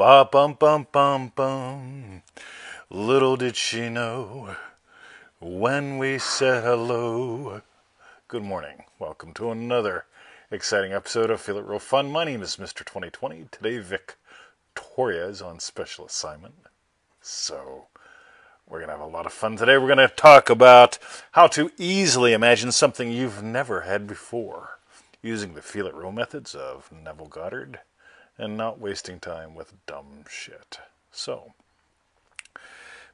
Ba bum bum bum bum. Little did she know when we said hello. Good morning. Welcome to another exciting episode of Feel It Real Fun. My name is Mr. 2020. Today Victoria is on special assignment. So we're going to have a lot of fun today. We're going to talk about how to easily imagine something you've never had before using the Feel It Real methods of Neville Goddard and not wasting time with dumb shit. So,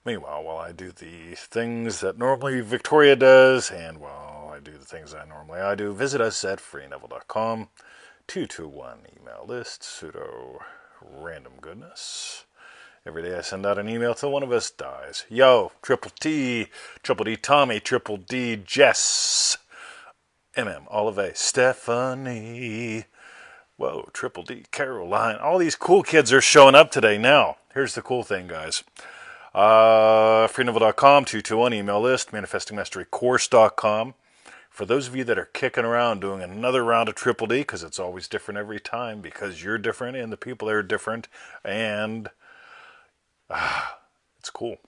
meanwhile, while I do the things that normally Victoria does, and while I do the things I do, visit us at freeneville.com, 221 email list, pseudo random goodness. Every day I send out an email till one of us dies. Yo, Triple D Tommy, Triple D Jess, MM, Olive, Stephanie, whoa, Triple D, Caroline. All these cool kids are showing up today. Now, here's the cool thing, guys. Freeneville.com, 221 email list, manifestingmasterycourse.com. For those of you that are kicking around doing another round of Triple D, because it's always different every time, because you're different and the people there are different, and it's cool.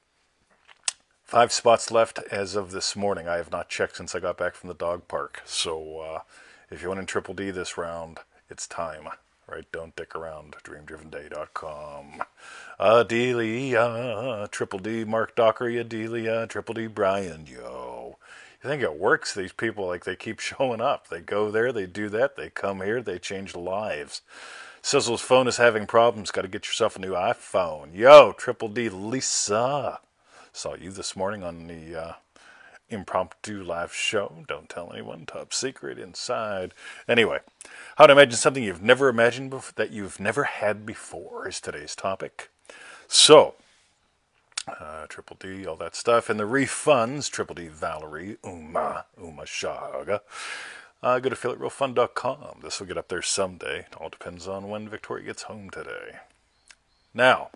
5 spots left as of this morning. I have not checked since I got back from the dog park. So if you want in Triple D this round, it's time, right? Don't dick around. DreamDrivenDay.com. Adelia, Triple D, Mark Dockery, Adelia, Triple D, Brian, yo. You think it works? These people, like, they keep showing up. They go there, they do that, they come here, they change lives. Sizzle's phone is having problems. Got to get yourself a new iPhone. Yo, Triple D, Lisa. Saw you this morning on the impromptu live show. Don't tell anyone. Top secret inside. Anyway, how to imagine something you've never imagined before, that you've never had before is today's topic. So, Triple D, all that stuff. And the refunds, Triple D, Valerie, Uma Shaga. Go to feelitrealfun.com. This will get up there someday. It all depends on when Victoria gets home today. Now,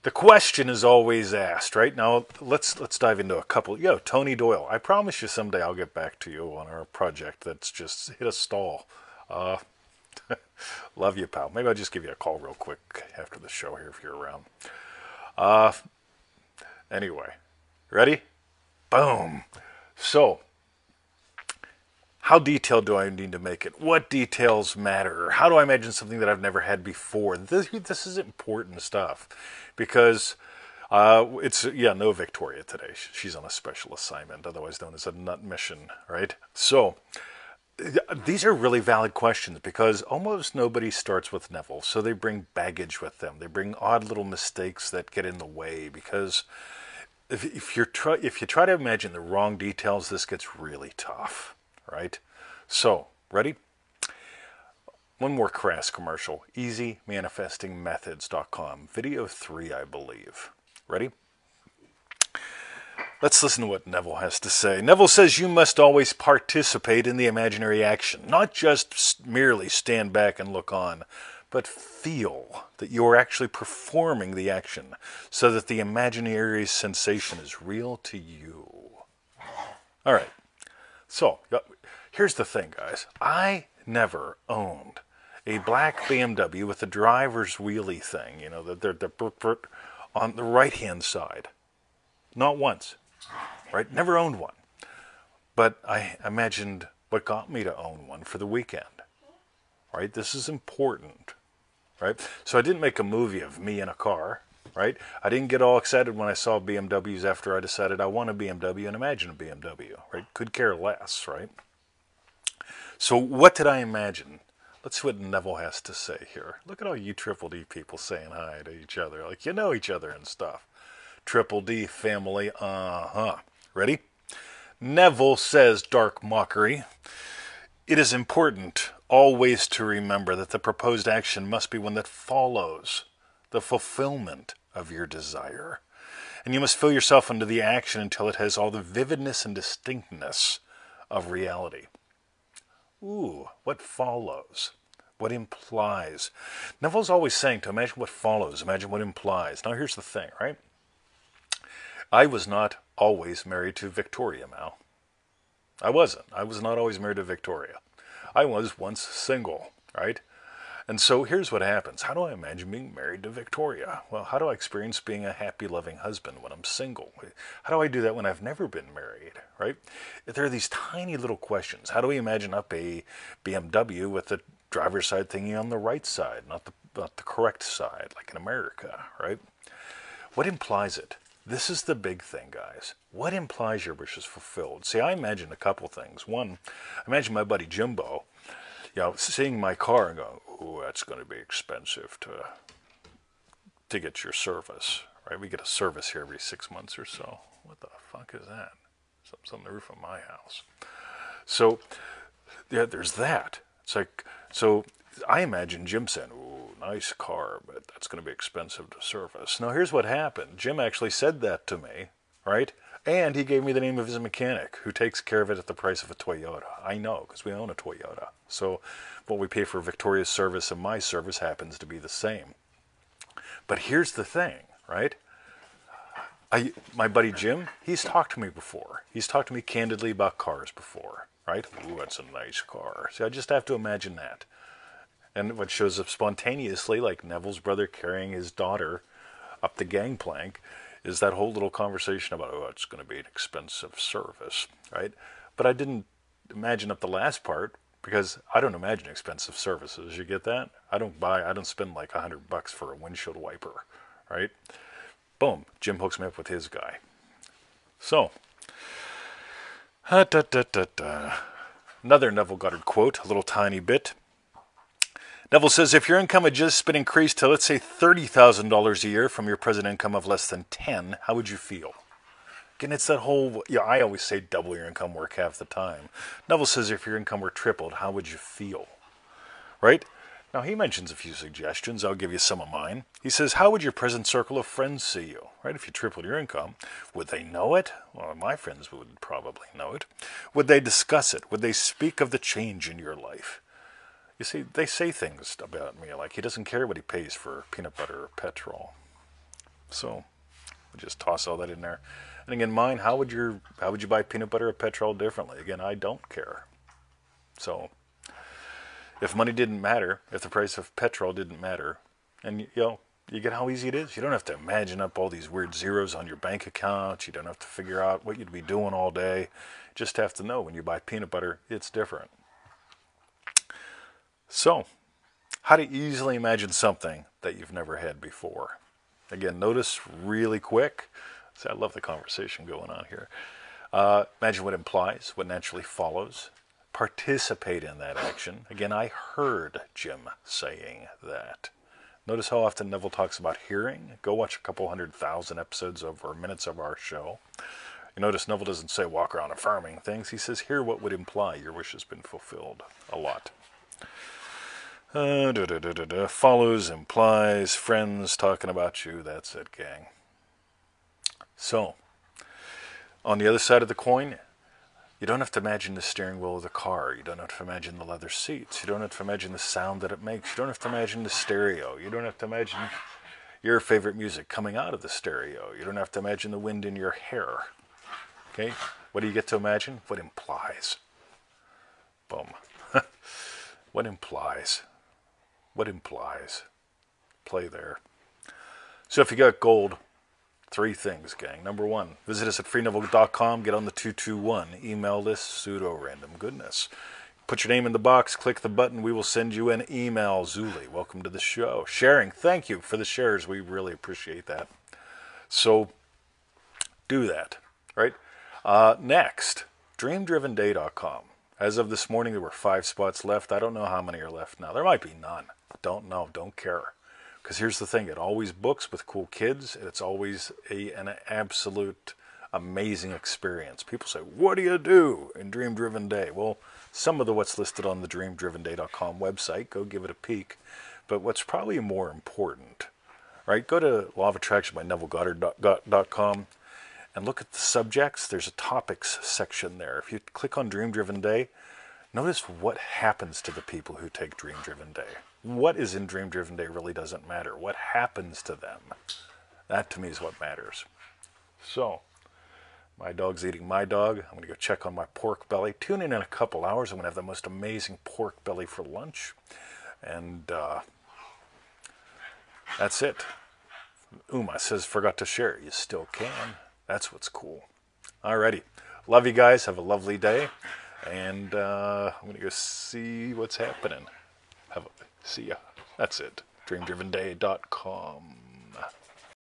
the question is always asked, right? Now, let's dive into a couple. Yo, Tony Doyle, I promise you someday I'll get back to you on our project that's just hit a stall. Love you, pal. Maybe I'll just give you a call real quick after the show here if you're around. Anyway, ready? Boom. So, how detailed do I need to make it? What details matter? How do I imagine something that I've never had before? This is important stuff because no Victoria today. She's on a special assignment, otherwise known as a nut mission, right? So these are really valid questions because almost nobody starts with Neville, so they bring baggage with them. They bring odd little mistakes that get in the way because if you try to imagine the wrong details, this gets really tough. Right? So, ready? One more crass commercial. EasyManifestingMethods.com. Video 3, I believe. Ready? Let's listen to what Neville has to say. Neville says you must always participate in the imaginary action. Not just merely stand back and look on, but feel that you are actually performing the action so that the imaginary sensation is real to you. All right. So, here's the thing, guys. I never owned a black BMW with the driver's wheelie thing, you know, the on the right-hand side. Not once, right? Never owned one. But I imagined what got me to own one for the weekend, right? This is important, right? So I didn't make a movie of me in a car, right? I didn't get all excited when I saw BMWs after I decided I want a BMW and imagine a BMW, right? Could care less, right? So what did I imagine? Let's see what Neville has to say here. Look at all you Triple D people saying hi to each other, like you know each other and stuff. Triple D family, Ready? Neville says, dark mockery, it is important always to remember that the proposed action must be one that follows the fulfillment of your desire. And you must fill yourself into the action until it has all the vividness and distinctness of reality. Ooh, what follows? What implies? Neville's always saying to imagine what follows, imagine what implies. Now here's the thing, right? I was not always married to Victoria, Mal. I wasn't. I was not always married to Victoria. I was once single, right? And so here's what happens. How do I imagine being married to Victoria? Well, how do I experience being a happy, loving husband when I'm single? How do I do that when I've never been married, right? There are these tiny little questions. How do we imagine up a BMW with the driver's side thingy on the right side, not the correct side, like in America, right? What implies it? This is the big thing, guys. What implies your wish is fulfilled? See, I imagine a couple things. One, I imagine my buddy Jimbo, seeing my car and going, "Oh, that's going to be expensive to get your service," right? We get a service here every 6 months or so. What the fuck is that? Something's on the roof of my house. So, yeah, there's that. It's like, so I imagine Jim saying, "Ooh, nice car, but that's going to be expensive to service." Now, here's what happened. Jim actually said that to me, right? And he gave me the name of his mechanic, who takes care of it at the price of a Toyota. I know, because we own a Toyota. So what we pay for Victoria's service and my service happens to be the same. But here's the thing, right? My buddy Jim, he's talked to me before. He's talked to me candidly about cars before, right? Ooh, that's a nice car. See, I just have to imagine that. And what shows up spontaneously, like Neville's brother carrying his daughter up the gangplank, is that whole little conversation about, oh, it's going to be an expensive service, right? But I didn't imagine up the last part, because I don't imagine expensive services. You get that? I don't spend like $100 for a windshield wiper, right? Boom, Jim hooks me up with his guy. So, another Neville Goddard quote, a little tiny bit. Neville says, if your income had just been increased to, let's say, $30,000 a year from your present income of less than 10, how would you feel? Again, it's that whole, I always say double your income, work half the time. Neville says, if your income were tripled, how would you feel? Right? Now, he mentions a few suggestions. I'll give you some of mine. He says, how would your present circle of friends see you? Right? If you tripled your income, would they know it? Well, my friends would probably know it. Would they discuss it? Would they speak of the change in your life? You see, they say things about me like he doesn't care what he pays for peanut butter or petrol. So, we just toss all that in there. And again, mine, how would you buy peanut butter or petrol differently? Again, I don't care. So, if money didn't matter, if the price of petrol didn't matter, and you get how easy it is. You don't have to imagine up all these weird zeros on your bank account. You don't have to figure out what you'd be doing all day. You just have to know when you buy peanut butter, it's different. So, how to easily imagine something that you've never had before. Again, notice really quick. See, I love the conversation going on here. Imagine what implies, what naturally follows. Participate in that action. Again, I heard Jim saying that. Notice how often Neville talks about hearing. Go watch a couple 100,000 episodes or minutes of our show. You notice Neville doesn't say walk around affirming things. He says hear what would imply your wish has been fulfilled. A lot. Follows, implies, friends talking about you. That's it, gang. So, on the other side of the coin, you don't have to imagine the steering wheel of the car. You don't have to imagine the leather seats. You don't have to imagine the sound that it makes. You don't have to imagine the stereo. You don't have to imagine your favorite music coming out of the stereo. You don't have to imagine the wind in your hair. Okay? What do you get to imagine? What implies. Boom. What implies? What implies? Play there. So if you got gold, 3 things, gang. Number 1, visit us at freeneville.com. Get on the 221 email list, pseudo-random goodness. Put your name in the box, click the button, we will send you an email. Zuli, welcome to the show. Sharing, thank you for the shares. We really appreciate that. So, do that, right? Next, dreamdrivenday.com. As of this morning, there were 5 spots left. I don't know how many are left now. There might be none. Don't know. Don't care. Because here's the thing. It always books with cool kids. It's always an absolute amazing experience. People say, what do you do in Dream Driven Day? Well, some of what's listed on the dreamdrivenday.com website. Go give it a peek. But what's probably more important, right? Go to Law of Attraction by NevilleGoddard.com and look at the subjects. There's a topics section there. If you click on Dream Driven Day, notice what happens to the people who take Dream Driven Day. What is in Dream Driven Day really doesn't matter. What happens to them? That to me is what matters. So, my dog's eating my dog. I'm going to go check on my pork belly. Tune in a couple hours. I'm going to have the most amazing pork belly for lunch. And that's it. Uma says, forgot to share. You still can. That's what's cool. Alrighty. Love you guys. Have a lovely day. And I'm going to go see what's happening. See ya. That's it. DreamDrivenDay.com.